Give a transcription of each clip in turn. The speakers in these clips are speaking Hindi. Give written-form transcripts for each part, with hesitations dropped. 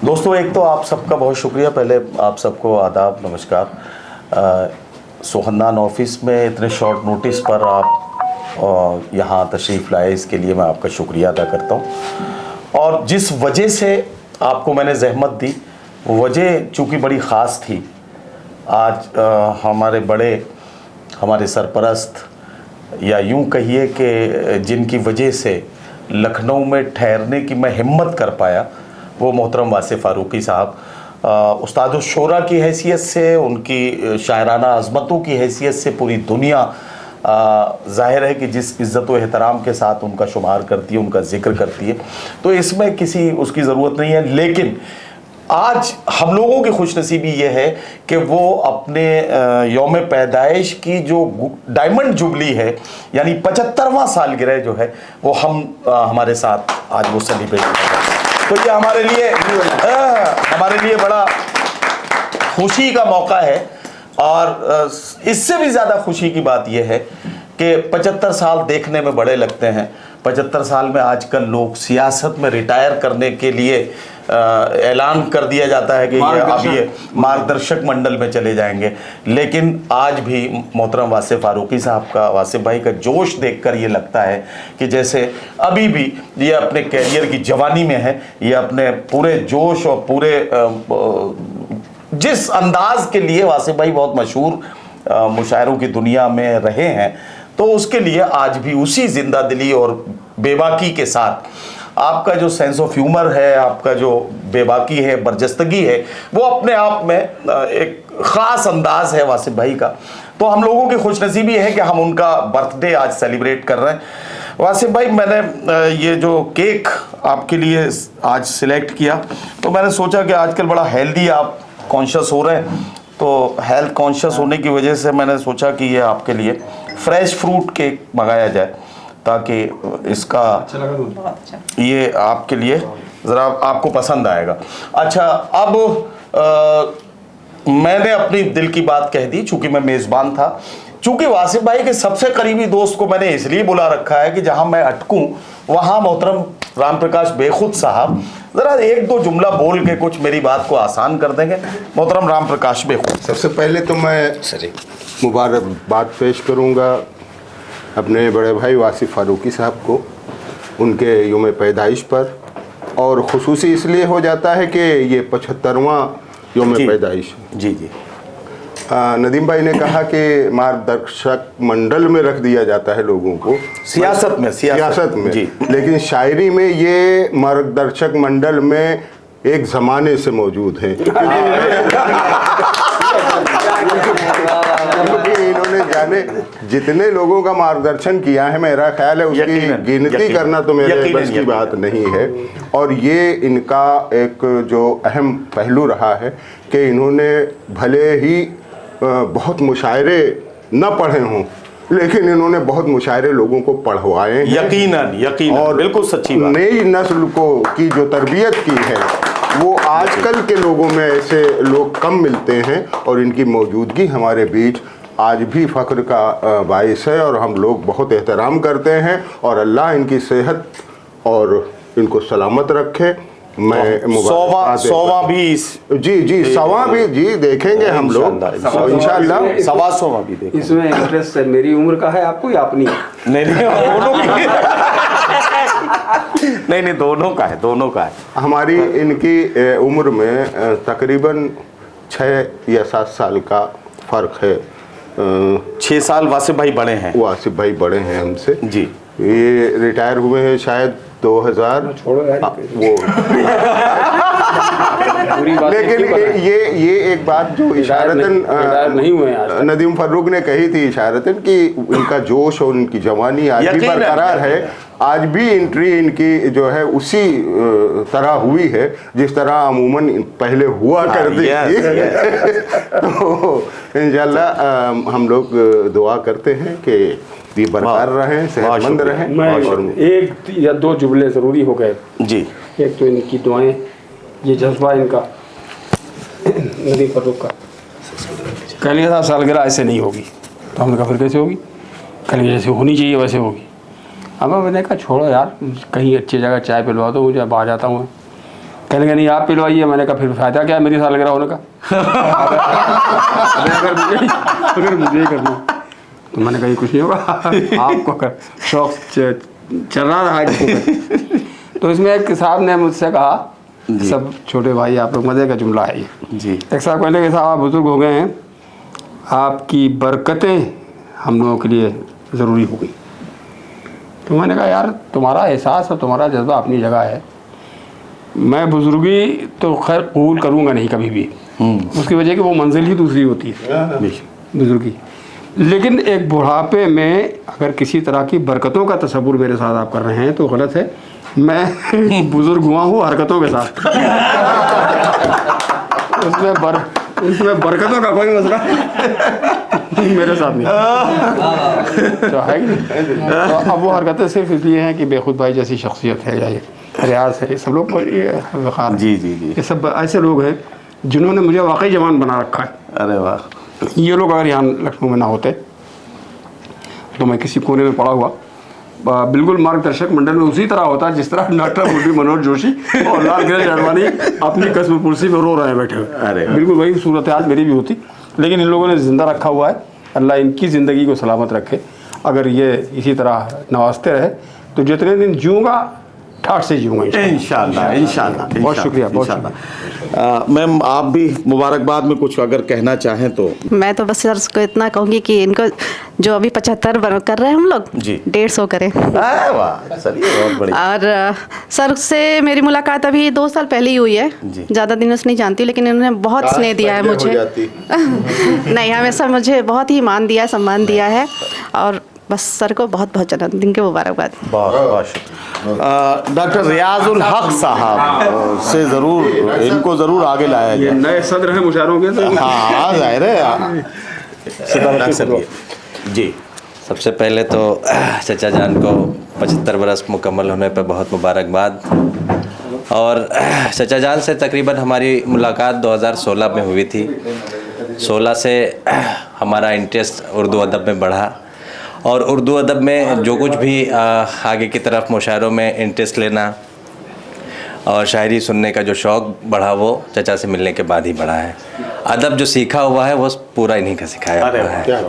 दोस्तों, एक तो आप सबका बहुत शुक्रिया। पहले आप सबको आदाब, नमस्कार। सोहन्नान ऑफिस में इतने शॉर्ट नोटिस पर आप यहाँ तशरीफ़ लाए, इसके लिए मैं आपका शुक्रिया अदा करता हूँ। और जिस वजह से आपको मैंने ज़हमत दी, वो वजह चूँकि बड़ी ख़ास थी। आज हमारे सरपरस्त, या यूँ कहिए कि जिनकी वजह से लखनऊ में ठहरने की मैं हिम्मत कर पाया, वो मोहतरम वासिफ़ फ़ारूक़ी साहब। उस्ताद शोरा की हैसियत से, उनकी शायराना अज़मतों की हैसियत से पूरी दुनिया ज़ाहिर है कि जिस इज़्ज़त व एहतराम के साथ उनका शुमार करती है, उनका ज़िक्र करती है, तो इसमें किसी उसकी ज़रूरत नहीं है। लेकिन आज हम लोगों की खुशनसीबी ये है कि वो अपने यौम पैदाइश की जो डायमंड जुबली है, यानी 75वां सालगिरह जो है, वो हमारे साथ आज वो सेलिब्रेट कर रहे हैं। तो ये हमारे लिए बड़ा खुशी का मौका है। और इससे भी ज़्यादा खुशी की बात यह है कि 75 साल देखने में बड़े लगते हैं। 75 साल में आजकल लोग सियासत में रिटायर करने के लिए ऐलान कर दिया जाता है कि ये मार्गदर्शक मंडल में चले जाएंगे। लेकिन आज भी मोहतरम वासिफ़ फ़ारूक़ी साहब का, वासिफ़ भाई का जोश देखकर ये लगता है कि जैसे अभी भी ये अपने कैरियर की जवानी में है। ये अपने पूरे जोश और पूरे जिस अंदाज के लिए वासिफ़ भाई बहुत मशहूर मुशायरों की दुनिया में रहे हैं, तो उसके लिए आज भी उसी जिंदा दिली और बेबाकी के साथ आपका जो सेंस ऑफ ह्यूमर है, आपका जो बेबाकी है, बरजस्तगी है, वो अपने आप में एक ख़ास अंदाज है वासिफ़ भाई का। तो हम लोगों की खुशनसीबी है कि हम उनका बर्थडे आज सेलिब्रेट कर रहे हैं। वासिफ़ भाई, मैंने ये जो केक आपके लिए आज सिलेक्ट किया, तो मैंने सोचा कि आजकल बड़ा हेल्दी आप कॉन्शियस हो रहे हैं, तो हेल्थ कॉन्शियस होने की वजह से मैंने सोचा कि ये आपके लिए फ्रेश फ्रूट केक मंगाया जाए, ताकि इसका ये आपके लिए ज़रा आपको पसंद आएगा। अच्छा, अब मैंने अपनी दिल की बात कह दी, चूँकि मैं मेज़बान था। चूँकि वासिफ़ भाई के सबसे करीबी दोस्त को मैंने इसलिए बुला रखा है कि जहाँ मैं अटकूँ वहाँ मोहतरम राम प्रकाश बेखुद साहब ज़रा एक दो जुमला बोल के कुछ मेरी बात को आसान कर देंगे। मोहतरम राम प्रकाश बेखुद। सबसे पहले तो मैं मुबारकबाद पेश करूँगा अपने बड़े भाई वासिफ़ फ़ारूक़ी साहब को उनके यौम पैदाइश पर, और ख़ुसूसी इसलिए हो जाता है कि ये 75वां यौम पैदाइश। जी जी। नदीम भाई ने कहा कि मार्गदर्शक मंडल में रख दिया जाता है लोगों को, सियासत में जी। लेकिन शायरी में ये मार्गदर्शक मंडल में एक ज़माने से मौजूद हैं। इन्होंने जाने जितने लोगों का मार्गदर्शन किया है, मेरा ख्याल है उसकी गिनती करना तो मेरे बस की बात नहीं है। और ये इनका एक जो अहम पहलू रहा है कि इन्होंने भले ही बहुत मुशायरे न पढ़े हों, लेकिन इन्होंने बहुत मुशायरे लोगों को पढ़वाए हैं। यकीनन और बिल्कुल सच्ची बात। नई नस्ल को की जो तरबियत की है, वो आजकल के लोगों में ऐसे लोग कम मिलते हैं, और इनकी मौजूदगी हमारे बीच आज भी फ़ख्र का बाइस है, और हम लोग बहुत एहतराम करते हैं। और अल्लाह इनकी सेहत और इनको सलामत रखे। मैं सौवा भी सवा भी जी देखेंगे हम लोग इंशाअल्लाह। 125वां भी देखेंगे। इसमें इंटरेस्ट है मेरी उम्र का है आपको या अपनी? नहीं दोनों का है। हमारी इनकी उम्र में तकरीबन 6 या 7 साल का फ़र्क है। 6 साल वासिफ़ भाई बड़े हैं। वासिफ़ भाई बड़े हैं हमसे जी। ये रिटायर हुए हैं शायद 2000 वो लेकिन ये एक बात जो इशारतन नहीं हुए नदीम फ़ारूक ने कही थी इशारतन कि इनका जोश और इनकी जवानी आज भी बरकरार है। आज भी एंट्री इनकी जो है उसी तरह हुई है जिस तरह अमूमन पहले हुआ करती थी। तो इंशाअल्लाह हम लोग दुआ करते हैं कि ये बरकरार रहें, सेहतमंद रहें। और 1 या 2 जुमले ज़रूरी हो गए जी। एक तो इनकी दुआएं, ये जज्बा इनका नदीम फ़ारूक का। कह लिया था सालगिरह ऐसे नहीं होगी, तो हमने कहा फिर कैसे होगी? कह लिया जैसे होनी चाहिए वैसे होगी। अब मैंने कहा छोड़ो यार, कहीं अच्छी जगह चाय पिलवा दो, मुझे अब आ जाता हूँ। कहने लगे नहीं आप पिलवाइए। मैंने कहा फिर फायदा क्या है मेरी सालगिरह होने का। अगर मुझे ही करना तो मैंने कहा ये कुछ नहीं होगा, आपको कर शौक चल रहा था इसको कर। तो इसमें एक साहब ने मुझसे कहा, सब छोटे भाई आप लोग, मज़े का जुमला है ये जी। एक साहब कहने लगे साहब आप बुजुर्ग हो गए हैं, आपकी बरकतें हम लोगों के लिए ज़रूरी हो गई। तो मैंने कहा यार तुम्हारा एहसास और तुम्हारा जज्बा अपनी जगह है, मैं बुजुर्गी तो खैर कबूल करूँगा नहीं कभी भी, उसकी वजह कि वो मंजिल ही दूसरी होती है बुजुर्गी। लेकिन एक बुढ़ापे में अगर किसी तरह की बरकतों का तसव्वुर मेरे साथ आप कर रहे हैं तो गलत है। मैं बुजुर्ग हुआ हूँ हरकतों के साथ। उसमें बरकतों का कोई मसला मेरे साथ नहीं तो है कि नहीं। तो अब वो हरकतें सिर्फ इसलिए हैं कि बेखुद भाई जैसी शख्सियत है या ये रियाज है, ये सब लोग ये वक़ार है। जी जी जी। ये सब ऐसे लोग हैं जिन्होंने मुझे वाकई जवान बना रखा है। अरे वाह। ये लोग अगर यहाँ लखनऊ में ना होते तो मैं किसी कोने में पड़ा हुआ बिल्कुल मार्गदर्शक मंडल में उसी तरह होता जिस तरह डॉक्टर मुरली मनोहर जोशी और लाल गणेश आडवाणी अपनी कसम कुर्सी पर रो रहे हैं बैठे हुए। अरे बिल्कुल वही सूरत आज मेरी भी होती, लेकिन इन लोगों ने ज़िंदा रखा हुआ है। अल्लाह इनकी ज़िंदगी को सलामत रखे। अगर ये इसी तरह नवाजते रहे तो जितने दिन जीऊँगा ठाठ से जीऊँगा इंशाल्लाह इंशाल्लाह। बहुत शुक्रिया, बहुत शुक्रिया। मैम आप भी मुबारकबाद में कुछ अगर कहना चाहें तो। मैं तो बस सर को इतना कहूँगी कि इनको जो अभी 75 कर रहे हैं हम लोग जी 150 करें। अरे वाह चलिए बहुत बढ़िया। और सर से मेरी मुलाकात अभी 2 साल पहले ही हुई है, ज़्यादा दिनों से नहीं जानती, लेकिन इन्होंने बहुत स्नेह दिया है मुझे। नहीं हमेशा मुझे बहुत ही मान दिया, सम्मान दिया है। और बस सर को बहुत बहुत जन्मदिन के मुबारकबाद। बहुत बहुत शुक्रिया। डॉक्टर रियाजुल हक साहब से ज़रूर इनको ज़रूर आगे लाया ये जाए। नए सदर हैं मुशायरों के तो हाँ जाहिर है। जी सबसे पहले तो चचा जान को 75 बरस मुकम्मल होने पर बहुत मुबारकबाद। और चचा जान से तकरीबन हमारी मुलाकात 2016 में हुई थी। 16 से हमारा इंटरेस्ट उर्दू अदब में बढ़ा और उर्दू अदब में जो कुछ भी आगे की तरफ मुशायरों में इंटरेस्ट लेना और शायरी सुनने का जो शौक़ बढ़ा वो चचा से मिलने के बाद ही बढ़ा है। अदब जो सीखा हुआ है वो पूरा इन्हीं का सिखाया हुआ है।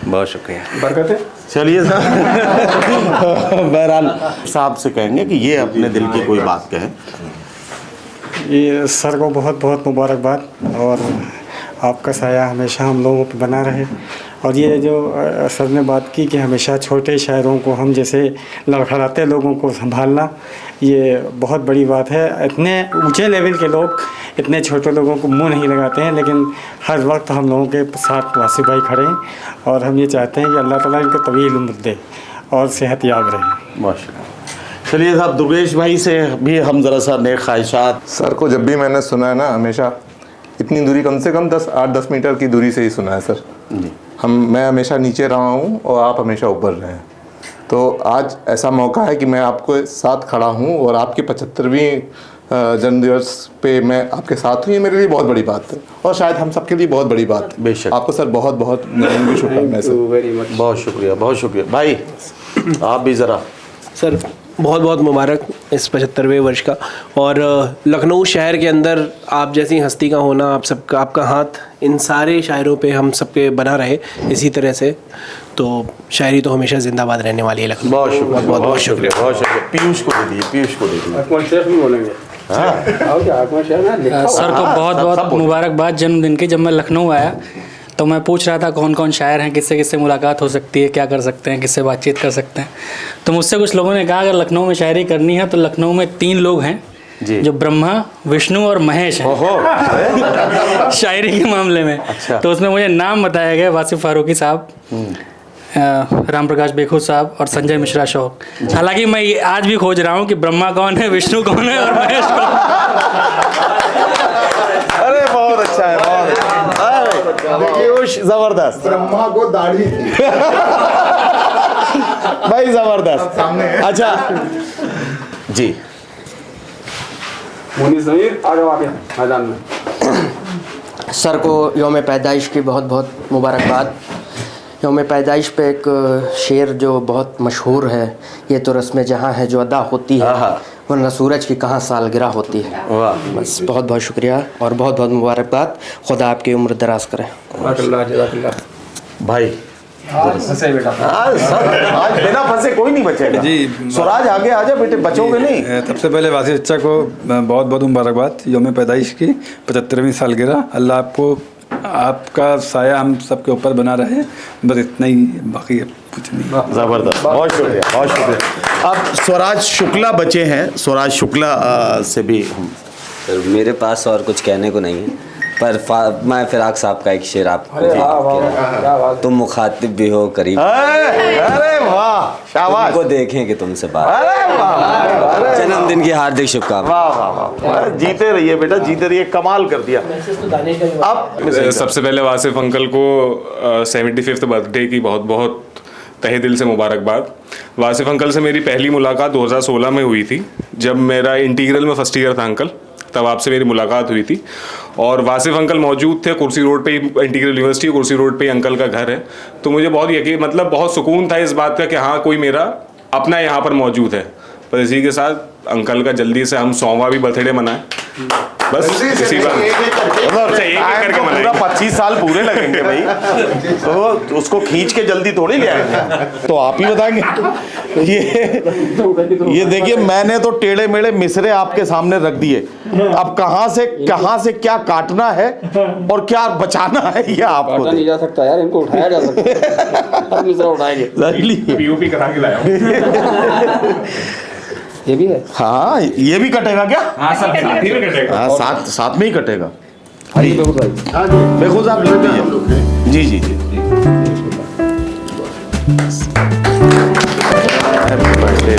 बहुत शुक्रिया। बरकतें। चलिए साहब बहरहाल साहब से कहेंगे कि ये अपने दिल की कोई बात कहें। ये सर को बहुत बहुत मुबारकबाद और आपका साया हमेशा हम लोगों पे बना रहे। और ये जो सर ने बात की कि हमेशा छोटे शायरों को हम जैसे लड़खड़ाते लोगों को संभालना, ये बहुत बड़ी बात है। इतने ऊंचे लेवल के लोग इतने छोटे लोगों को मुंह नहीं लगाते हैं, लेकिन हर वक्त हम लोगों के साथ वासिफ भाई खड़े हैं और हम ये चाहते हैं कि अल्लाह ताला इनको तवील उम्र दे और सेहत याब रहे। बहुत शुक्रिया। चलिए साहब दुर्गेश भाई से भी हम ज़रा सा नेक ख्वाहिशात। सर को जब भी मैंने सुना है ना, हमेशा इतनी दूरी कम से कम 8-10 मीटर की दूरी से ही सुना है सर। मैं हमेशा नीचे रहा हूँ और आप हमेशा ऊपर रहे हैं। तो आज ऐसा मौका है कि मैं आपको साथ खड़ा हूँ और आपके 75वीं जन्मदिवस पे मैं आपके साथ हूँ। ये मेरे लिए बहुत बड़ी बात है और शायद हम सबके लिए बहुत बड़ी बात है। बेशक। आपको सर बहुत बहुत शुक्रिया सर। बहुत शुक्रिया, बहुत शुक्रिया। भाई आप भी ज़रा। सर बहुत बहुत मुबारक इस 75वें वर्ष का। और लखनऊ शहर के अंदर आप जैसी हस्ती का होना, आप सबका आपका हाथ इन सारे शायरों पे हम सबके बना रहे इसी तरह से। तो शायरी तो हमेशा जिंदाबाद रहने वाली है लखनऊ। बहुत शुक्रिया, बहुत शुक्रिया, बहुत शुक्रिया। पीयूष को दे दिए, पीयूष को दे दिए। अकमल शेख भी बोलेंगे। सर को बहुत बहुत मुबारकबाद जन्मदिन की। जब मैं लखनऊ आया तो मैं पूछ रहा था कौन कौन शायर हैं, किससे किससे मुलाकात हो सकती है, क्या कर सकते हैं, किससे बातचीत कर सकते हैं। तो मुझसे कुछ लोगों ने कहा अगर लखनऊ में शायरी करनी है तो लखनऊ में 3 लोग हैं जो ब्रह्मा, विष्णु और महेश हैं शायरी के मामले में। अच्छा। तो उसमें मुझे नाम बताया गया वासिफ फारूकी साहब, राम प्रकाश बेखू साहब और संजय मिश्रा शौक। हालांकि मैं आज भी खोज रहा हूँ कि ब्रह्मा कौन है, विष्णु कौन है और महेश कौन है। अरे बहुत अच्छा है, बहुत अच्छा। जबरदस्त। ब्रह्मा को दाढ़ी थी भाई जबरदस्त। अच्छा जी मुनीस ज़मीर आ जाओ आगे मैदान में। सर को यौम पैदाइश की बहुत बहुत मुबारकबाद। यौम पैदाइश पे एक शेर जो बहुत मशहूर है, ये तो रस्म जहाँ है जो अदा होती है वरना सूरज की कहाँ सालगिरह होती है। वाह। बस बहुत बहुत शुक्रिया और बहुत बहुत मुबारकबाद। खुदा आपकी उम्र दराज करे। भाई फंसे बेटा। आज बिना फंसे कोई नहीं बचेगा जी। स्वराज आगे आ जा बेटे, बचोगे नहीं। सबसे पहले वासी चचा को बहुत बहुत मुबारकबाद यौम पैदाइश की 75वीं सालगिरह। अल्लाह आपको, आपका साया हम सबके ऊपर बना रहे, बस इतना ही, बाकी कुछ नहीं। ज़बरदस्त, बहुत शुक्रिया, बहुत शुक्रिया। अब स्वराज शुक्ला बचे हैं, स्वराज शुक्ला से भी हम। मेरे पास और कुछ कहने को नहीं है, पर मैं फिराक साहब का एक शेर आपको, तुम मुखातिब भी हो करीब, अरे वाह, शाबाश, तुमको देखें कि तुमसे बात। अरे वाह, जन्मदिन की हार्दिक शुभकामनाएं। वाह वाह वाह, जीते रहिए बेटा, जीते रहिए, कमाल कर दिया। अब सबसे पहले वासिफ अंकल को 75th बर्थडे की बहुत बहुत तहे दिल से मुबारकबाद। वासिफ अंकल से मेरी पहली मुलाकात 2016 में हुई थी, जब मेरा इंटीग्रल में फर्स्ट ईयर था अंकल, तब आपसे मेरी मुलाकात हुई थी। और वासिफ अंकल मौजूद थे कुर्सी रोड पे ही, इंटीग्रल यूनिवर्सिटी कुर्सी रोड पे ही अंकल का घर है। तो मुझे बहुत यकीन, मतलब बहुत सुकून था इस बात का कि हाँ कोई मेरा अपना यहाँ पर मौजूद है। पर इसी के साथ अंकल का जल्दी से हम 100वां भी बर्थडे मनाएं, बस इसी बात करके पूरा 25 साल पूरे लगेंगे भाई, तो उसको खींच के जल्दी थोड़ी ले आएंगे, तो आप ही बताएंगे। ये देखिए, मैंने तो टेढ़े मेढ़े मिसरे आपके सामने रख दिए, अब कहाँ से क्या काटना है और क्या बचाना है ये आपको नहीं जा सकता यार, इनको उठाया जा सकता है। मिसरा उठाएंगे, पीओपी करा के लाया ये भी है। हाँ, ये भी कटेगा क्या? हाँ, सब साथ ही में कटेगा। हाँ, साथ में ही कटेगा। बेखुद आप ले लीजिए। जी जी जी। Happy birthday.